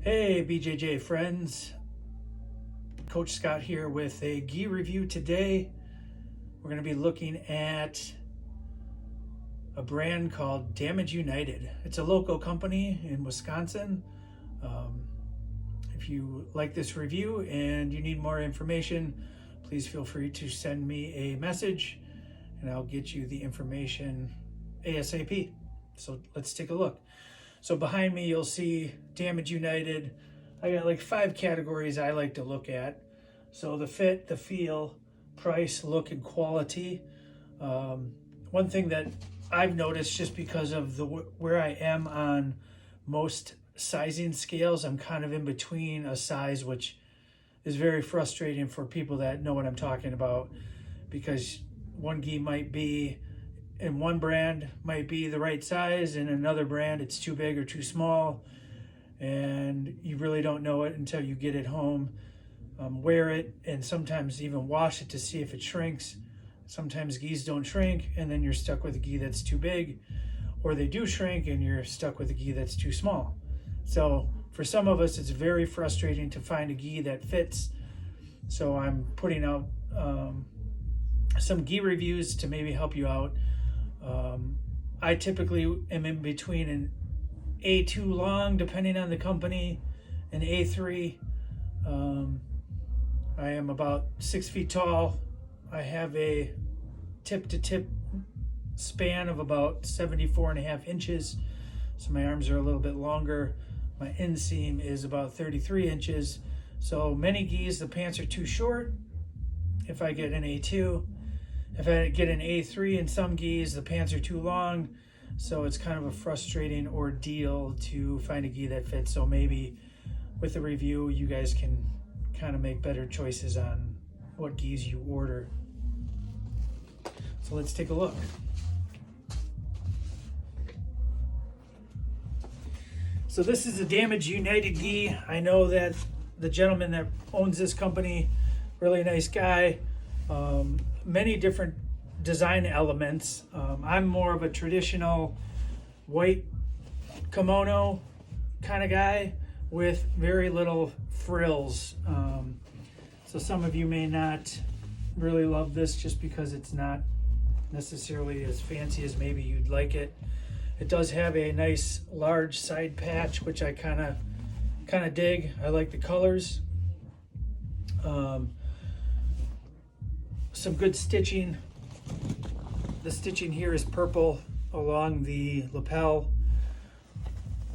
Hey BJJ friends, Coach Scott here with a gi review today. We're going to be looking at a brand called Damage United. It's a local company in Wisconsin. If you like this review and you need more information, please feel free to send me a message and I'll get you the information ASAP. So let's take a look. So behind me, you'll see Damage United. I got like 5 categories I like to look at. So the fit, the feel, price, look, and quality. One thing that I've noticed, just because of where I am on most sizing scales, I'm kind of in between a size, which is very frustrating for people that know what I'm talking about, because one gi might be in one brand might be the right size, and another brand it's too big or too small, and you really don't know it until you get it home, wear it, and sometimes even wash it to see if it shrinks. Sometimes gis don't shrink, and then you're stuck with a gi that's too big, or they do shrink and you're stuck with a gi that's too small. So for some of us, it's very frustrating to find a gi that fits. So I'm putting out some gi reviews to maybe help you out. I typically am in between an A2 long, depending on the company, an A3. I am about 6 feet tall. I have a tip-to-tip span of about 74.5 inches. So my arms are a little bit longer. My inseam is about 33 inches. So many gis, the pants are too short if I get an A2. If I get an A3 in some gis, the pants are too long. So it's kind of a frustrating ordeal to find a gi that fits. So maybe with the review, you guys can kind of make better choices on what gis you order. So let's take a look. So this is a Damage United gi. I know that the gentleman that owns this company, really nice guy. Many different design elements. I'm more of a traditional white kimono kind of guy with very little frills. So some of you may not really love this just because it's not necessarily as fancy as maybe you'd like it. It does have a nice large side patch, which I kind of dig. I like the colors. Some good stitching. The stitching here is purple along the lapel,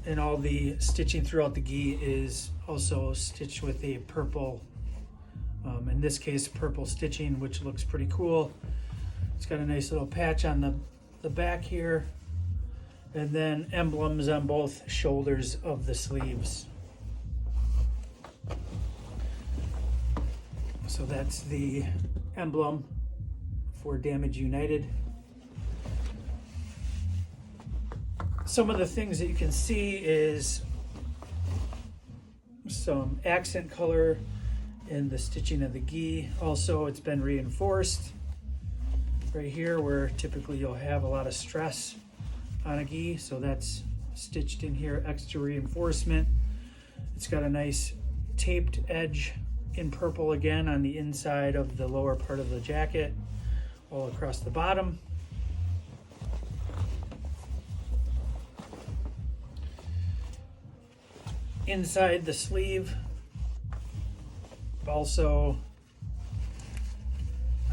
and all the stitching throughout the gi is also stitched with a purple, in this case purple stitching, which looks pretty cool. It's got a nice little patch on the back here, and then emblems on both shoulders of the sleeves. So that's the emblem for Damage United. Some of the things that you can see is some accent color in the stitching of the gi. Also, it's been reinforced right here, where typically you'll have a lot of stress on a gi, so that's stitched in here, extra reinforcement. It's got a nice taped edge in purple again on the inside of the lower part of the jacket, all across the bottom. Inside the sleeve also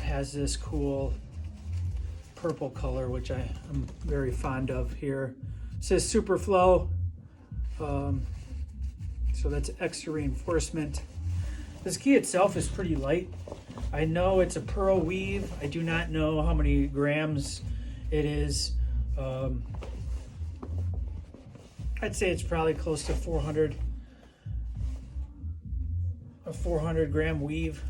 has this cool purple color, which I'm very fond of here. It says Super Flow, so that's extra reinforcement. This gi itself is pretty light. I know it's a pearl weave. I do not know how many grams it is. I'd say it's probably close to 400, a 400 gram weave,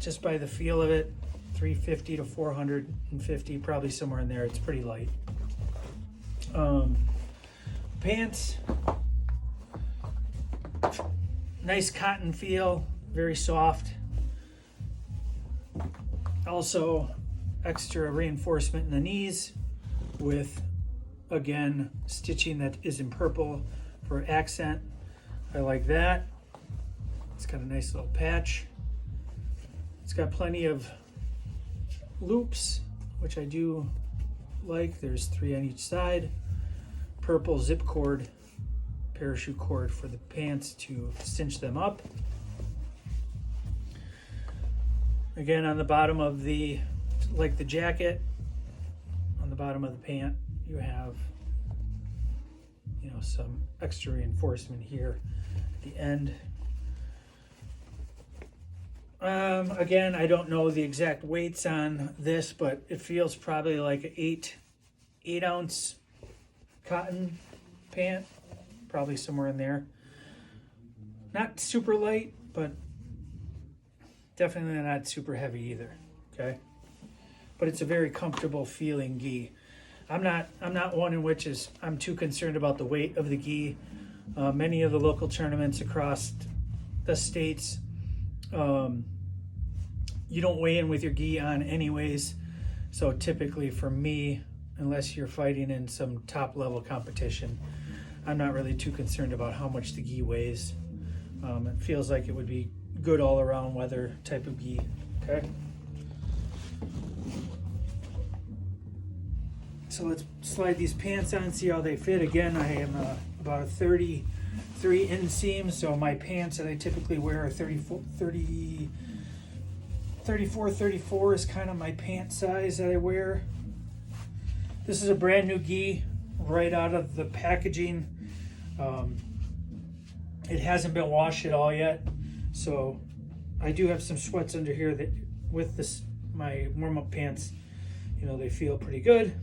just by the feel of it. 350 to 450, probably somewhere in there. It's pretty light. Pants, nice cotton feel, very soft. Also extra reinforcement in the knees with, again, stitching that is in purple for accent. I like that. It's got a nice little patch. It's got plenty of loops, which I do like. There's 3 on each side. Purple zip cord, parachute cord for the pants to cinch them up. Again, on the bottom of the, like the jacket, on the bottom of the pant, you have, you know, some extra reinforcement here at the end. Again, I don't know the exact weights on this, but it feels probably like an 8 ounce cotton pant, probably somewhere in there. Not super light, but definitely not super heavy either. Okay, but it's a very comfortable feeling gi. I'm not one in which I'm too concerned about the weight of the gi. Many of the local tournaments across the states, you don't weigh in with your gi on anyways. So typically for me, unless you're fighting in some top level competition, I'm not really too concerned about how much the gi weighs. It feels like it would be good all around weather type of gi. Okay. So let's slide these pants on, see how they fit. Again, I am about a 33 inseam, so my pants that I typically wear are 34 is kind of my pant size that I wear. This is a brand new gi right out of the packaging. It hasn't been washed at all yet, so I do have some sweats under here that with this my warm-up pants, you know, they feel pretty good.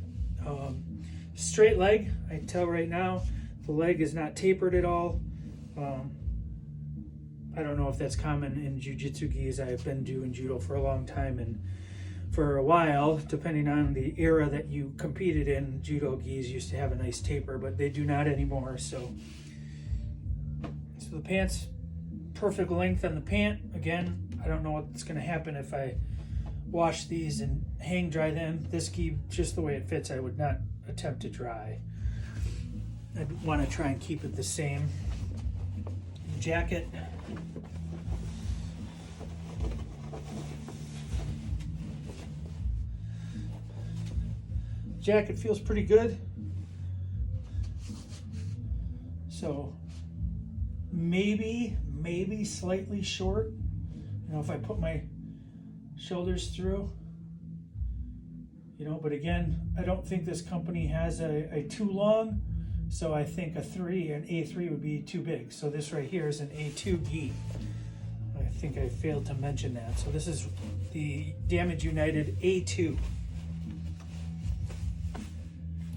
Straight leg, I can tell right now the leg is not tapered at all. I don't know if that's common in jiu-jitsu gis. I have been doing judo for a long time, and for a while, depending on the era that you competed in, judo gis used to have a nice taper, but they do not anymore. So the pants, perfect length on the pant. Again, I don't know what's going to happen if I wash these and hang dry them. This gi, just the way it fits, I would not attempt to dry. I'd want to try and keep it the same. Jacket. Jacket feels pretty good. So maybe slightly short. You know, if I put my shoulders through, you know, but again, I don't think this company has a too long, so I think an A3 would be too big. So this right here is an A2 gi. I think I failed to mention that. So this is the Damage United A2.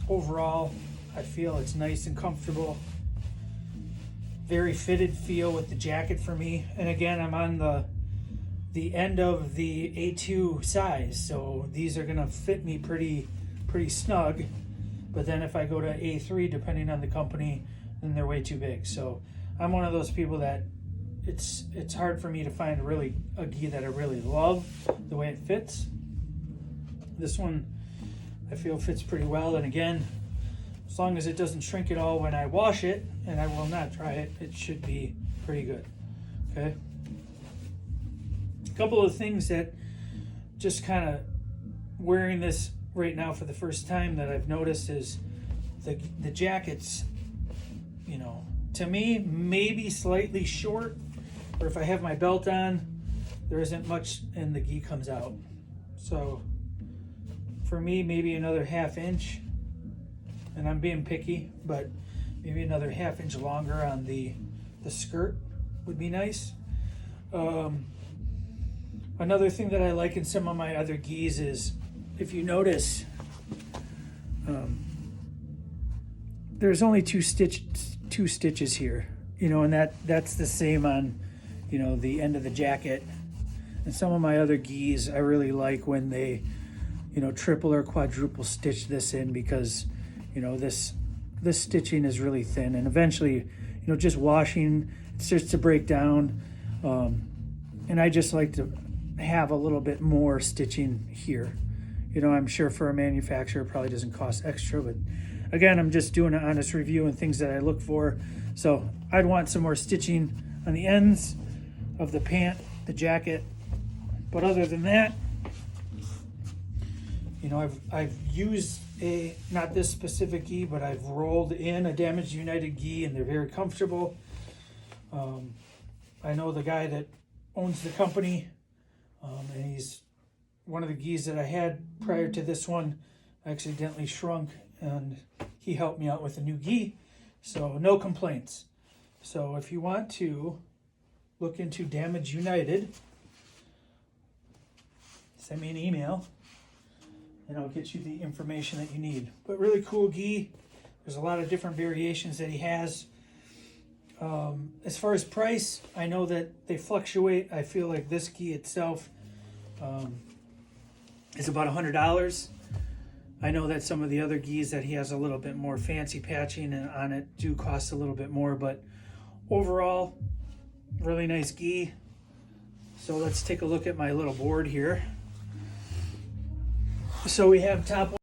Overall, I feel it's nice and comfortable. Very fitted feel with the jacket for me. And again, I'm on the end of the A2 size, so these are gonna fit me pretty snug. But then if I go to A3, depending on the company, then they're way too big. So I'm one of those people that it's hard for me to find a gi that I really love the way it fits. This one I feel fits pretty well, and again, as long as it doesn't shrink at all when I wash it, and I will not dry it, it should be pretty good. Okay. A couple of things that just kind of wearing this right now for the first time that I've noticed is the jackets, you know, to me maybe slightly short, or if I have my belt on, there isn't much and the gi comes out. So for me, maybe another ½ inch, and I'm being picky, but maybe another ½ inch longer on the skirt would be nice. Another thing that I like in some of my other gis is, if you notice, there's only two stitches here, you know, and that's the same on, you know, the end of the jacket. And some of my other gis, I really like when they, you know, triple or quadruple stitch this in, because, you know, this stitching is really thin, and eventually, you know, just washing, it starts to break down. And I just like to have a little bit more stitching here. You know, I'm sure for a manufacturer it probably doesn't cost extra, but again, I'm just doing an honest review and things that I look for. So I'd want some more stitching on the ends of the pant, the jacket. But other than that, you know, I've used not this specific gi, but I've rolled in a damaged United gi, and they're very comfortable. I know the guy that owns the company, and he's one of the gis that I had prior to this one accidentally shrunk, and he helped me out with a new gi, so no complaints. So if you want to look into Damage United, send me an email and I'll get you the information that you need. But really cool gi. There's a lot of different variations that he has. As far as price, I know that they fluctuate. I feel like this gi itself is about $100. I know that some of the other gis that he has a little bit more fancy patching on it do cost a little bit more, but overall, really nice gi. So let's take a look at my little board here. So we have top